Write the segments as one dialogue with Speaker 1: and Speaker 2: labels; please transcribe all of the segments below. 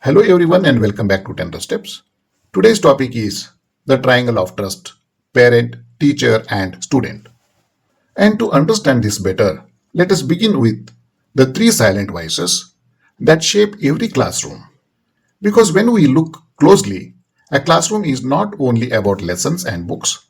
Speaker 1: Hello everyone and welcome back to 10 Steps. Today's topic is the triangle of trust, parent, teacher and student. And to understand this better, let us begin with the three silent voices that shape every classroom. Because when we look closely, a classroom is not only about lessons and books,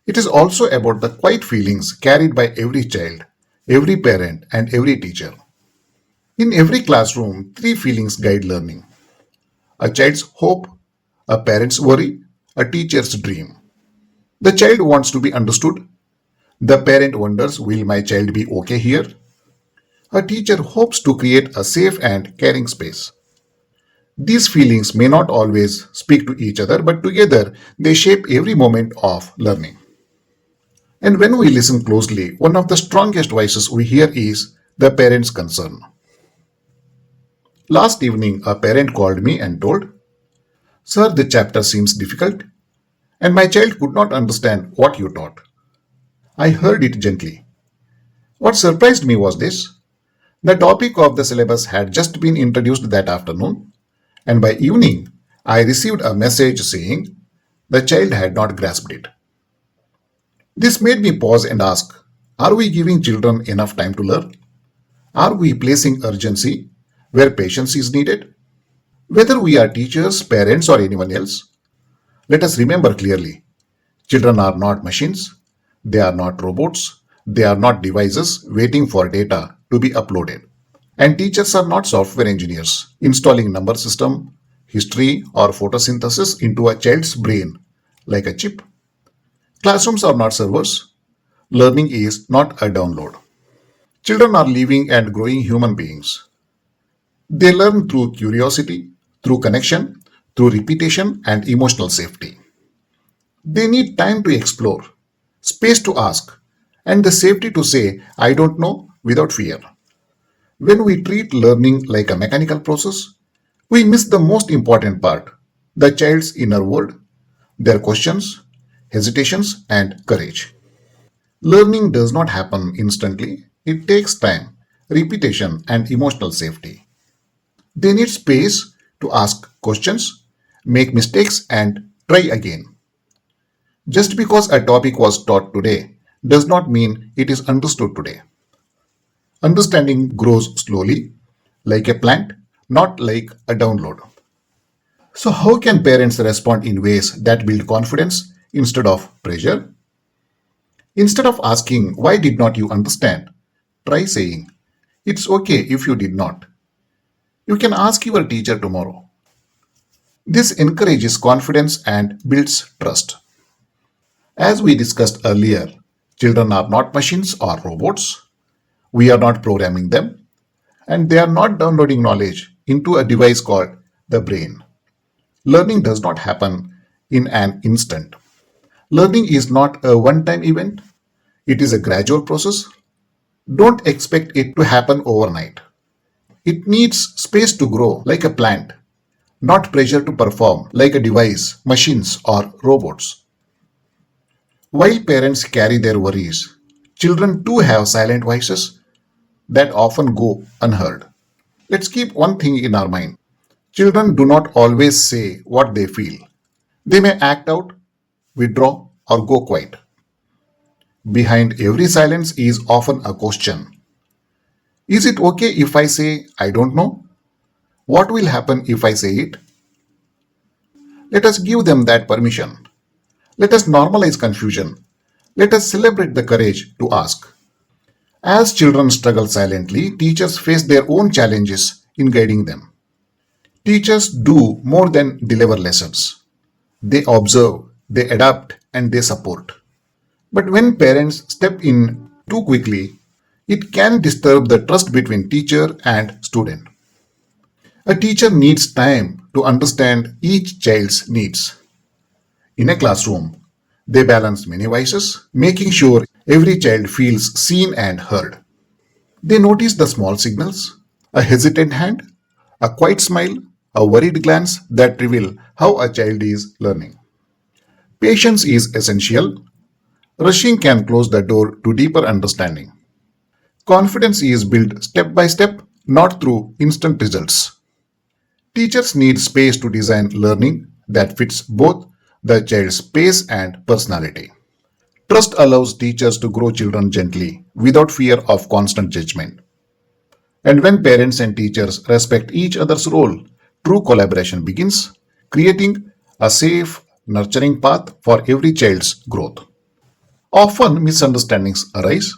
Speaker 1: it is also about the quiet feelings carried by every child, every parent and every teacher. In every classroom, three feelings guide learning: a child's hope, a parent's worry, a teacher's dream. The child wants to be understood. The parent wonders, will my child be okay here? A teacher hopes to create a safe and caring space. These feelings may not always speak to each other, but together they shape every moment of learning. And when we listen closely, one of the strongest voices we hear is the parent's concern. Last evening, a parent called me and told, "Sir, the chapter seems difficult, and my child could not understand what you taught." I heard it gently. What surprised me was this: the topic of the syllabus had just been introduced that afternoon, and by evening, I received a message saying the child had not grasped it. This made me pause and ask, are we giving children enough time to learn? Are we placing urgency where patience is needed? Whether we are teachers, parents, or anyone else, let us remember clearly: children are not machines, they are not robots, they are not devices waiting for data to be uploaded. And teachers are not software engineers installing number system, history, or photosynthesis into a child's brain like a chip. Classrooms are not servers. Learning is not a download. Children are living and growing human beings. They learn through curiosity, through connection, through repetition and emotional safety. They need time to explore, space to ask, and the safety to say, I don't know, without fear. When we treat learning like a mechanical process, we miss the most important part: the child's inner world, their questions, hesitations, and courage. Learning does not happen instantly. It takes time, repetition, and emotional safety. They need space to ask questions, make mistakes, and try again. Just because a topic was taught today does not mean it is understood today. Understanding grows slowly, like a plant, not like a download. So, how can parents respond in ways that build confidence instead of pressure? Instead of asking, why did not you understand? Try saying, it's okay if you did not. You can ask your teacher tomorrow. This encourages confidence and builds trust. As we discussed earlier, children are not machines or robots. We are not programming them, and they are not downloading knowledge into a device called the brain. Learning does not happen in an instant. Learning is not a one time event, it is a gradual process. Don't expect it to happen overnight. It needs space to grow like a plant, not pressure to perform like a device, machines, or robots. While parents carry their worries, children too have silent voices that often go unheard. Let's keep one thing in our mind: children do not always say what they feel. They may act out, withdraw, or go quiet. Behind every silence is often a question. Is it okay if I say I don't know? What will happen if I say it? Let us give them that permission. Let us normalize confusion. Let us celebrate the courage to ask. As children struggle silently, teachers face their own challenges in guiding them. Teachers do more than deliver lessons. They observe, they adapt, and they support. But when parents step in too quickly, it can disturb the trust between teacher and student. A teacher needs time to understand each child's needs. In a classroom, they balance many voices, making sure every child feels seen and heard. They notice the small signals: a hesitant hand, a quiet smile, a worried glance that reveal how a child is learning. Patience is essential. Rushing can close the door to deeper understanding. Confidence is built step by step, not through instant results. Teachers need space to design learning that fits both the child's pace and personality. Trust allows teachers to grow children gently without fear of constant judgment. And when parents and teachers respect each other's role, true collaboration begins, creating a safe, nurturing path for every child's growth. Often misunderstandings arise,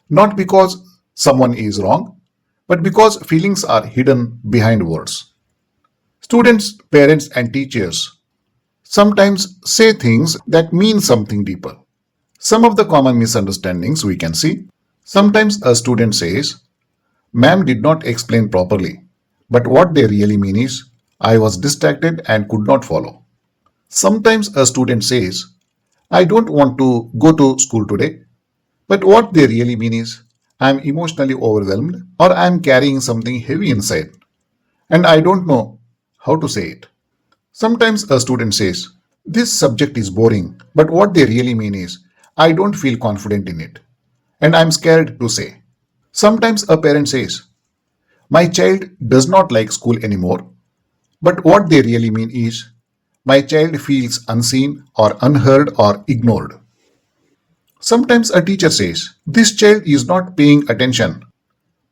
Speaker 1: not because someone is wrong, but because feelings are hidden behind words. Students, parents, and teachers sometimes say things that mean something deeper. Some of the common misunderstandings we can see. Sometimes a student says, Ma'am did not explain properly, but what they really mean is, I was distracted and could not follow. Sometimes a student says, I don't want to go to school today, but what they really mean is, I am emotionally overwhelmed or I am carrying something heavy inside and I don't know how to say it. Sometimes a student says, This subject is boring, but what they really mean is, I don't feel confident in it and I'm scared to say. Sometimes a parent says, My child does not like school anymore, but what they really mean is, My child feels unseen or unheard or ignored. Sometimes a teacher says, This child is not paying attention,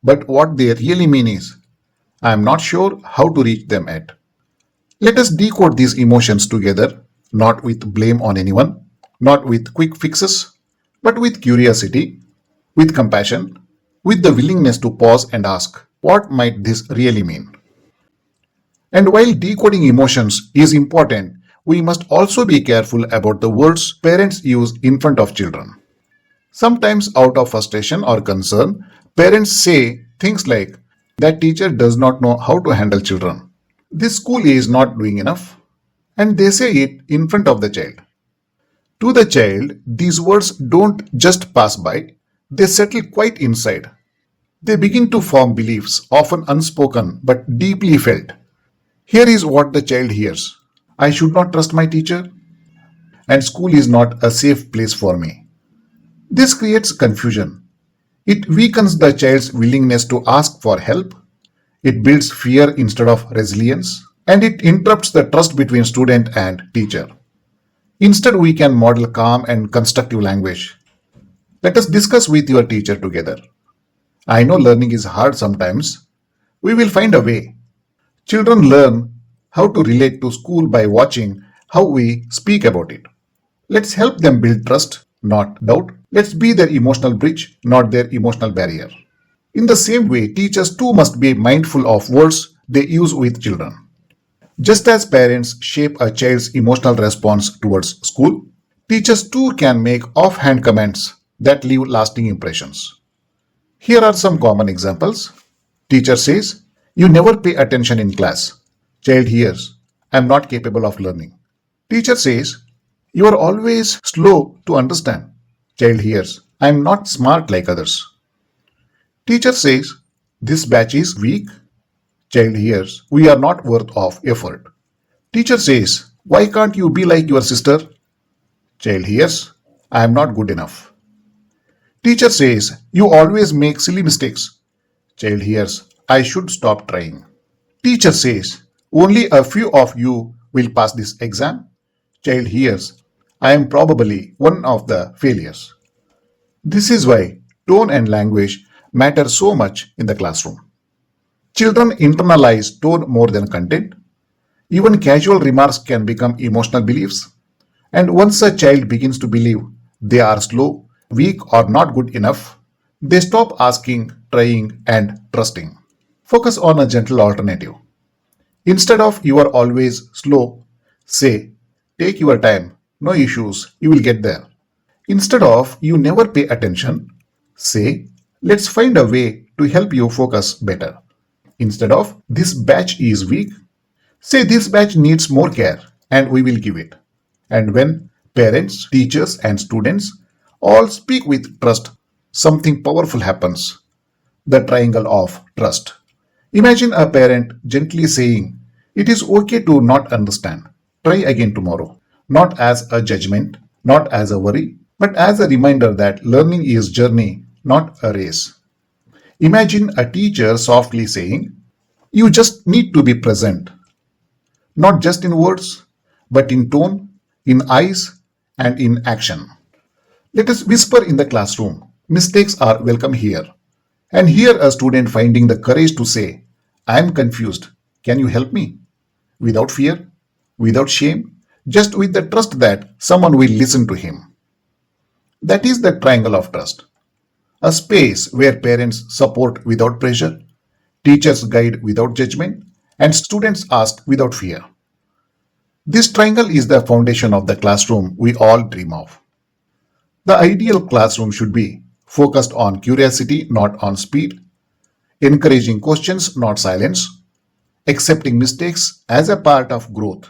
Speaker 1: but what they really mean is, I am not sure how to reach them yet. Let us decode these emotions together, not with blame on anyone, not with quick fixes, but with curiosity, with compassion, with the willingness to pause and ask, what might this really mean? And while decoding emotions is important, we must also be careful about the words parents use in front of children. Sometimes, out of frustration or concern, parents say things like, That teacher does not know how to handle children. This school is not doing enough. And they say it in front of the child. To the child, these words don't just pass by, they settle quite inside. They begin to form beliefs, often unspoken but deeply felt. Here is what the child hears: I should not trust my teacher, and school is not a safe place for me. This creates confusion. It weakens the child's willingness to ask for help. It builds fear instead of resilience, and it interrupts the trust between student and teacher. Instead, we can model calm and constructive language. Let us discuss with your teacher together. I know learning is hard sometimes. We will find a way. Children learn how to relate to school by watching how we speak about it. Let's help them build trust, not doubt. Let's be their emotional bridge, not their emotional barrier. In the same way, teachers too must be mindful of words they use with children. Just as parents shape a child's emotional response towards school, teachers too can make offhand comments that leave lasting impressions. Here are some common examples. Teacher says, You never pay attention in class. Child hears, I am not capable of learning. Teacher says, You are always slow to understand. Child hears, I am not smart like others. Teacher says, This batch is weak. Child hears, We are not worth of effort. Teacher says, Why can't you be like your sister? Child hears, I am not good enough. Teacher says, You always make silly mistakes. Child hears, I should stop trying. Teacher says, Only a few of you will pass this exam. Child hears, I am probably one of the failures. This is why tone and language matter so much in the classroom. Children internalize tone more than content. Even casual remarks can become emotional beliefs. And once a child begins to believe they are slow, weak, or not good enough, they stop asking, trying, and trusting. Focus on a gentle alternative. Instead of you are always slow, say, Take your time, no issues, you will get there. Instead of you never pay attention, say, Let's find a way to help you focus better. Instead of this batch is weak, say this batch needs more care and we will give it. And when parents, teachers, and students all speak with trust, something powerful happens. The triangle of trust. Imagine a parent gently saying, It is okay to not understand. Try again tomorrow. Not as a judgment, not as a worry, but as a reminder that learning is journey, not a race. Imagine a teacher softly saying, You just need to be present. not just in words, but in tone, in eyes, and in action. Let us whisper in the classroom. Mistakes are welcome here. And hear a student finding the courage to say, I am confused. Can you help me? Without fear, without shame, just with the trust that someone will listen to him. That is the triangle of trust. A space where parents support without pressure, teachers guide without judgment, and students ask without fear. This triangle is the foundation of the classroom we all dream of. The ideal classroom should be focused on curiosity, not on speed, encouraging questions, not silence, accepting mistakes as a part of growth,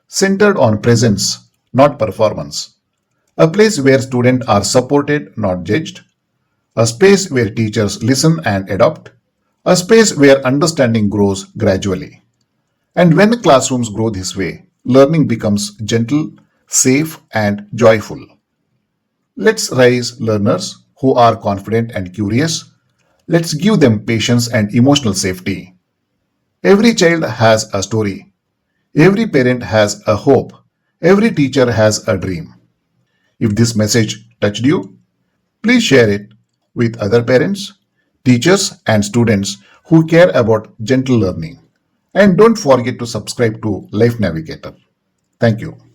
Speaker 1: centered on presence, not performance, a place where students are supported, not judged, a space where teachers listen and adopt, a space where understanding grows gradually. And when classrooms grow this way, learning becomes gentle, safe, and joyful. Let's raise learners who are confident and curious. Let's give them patience and emotional safety. Every child has a story. Every parent has a hope. Every teacher has a dream. If this message touched you, please share it with other parents, teachers, and students who care about gentle learning. And don't forget to subscribe to Life Navigator. Thank you.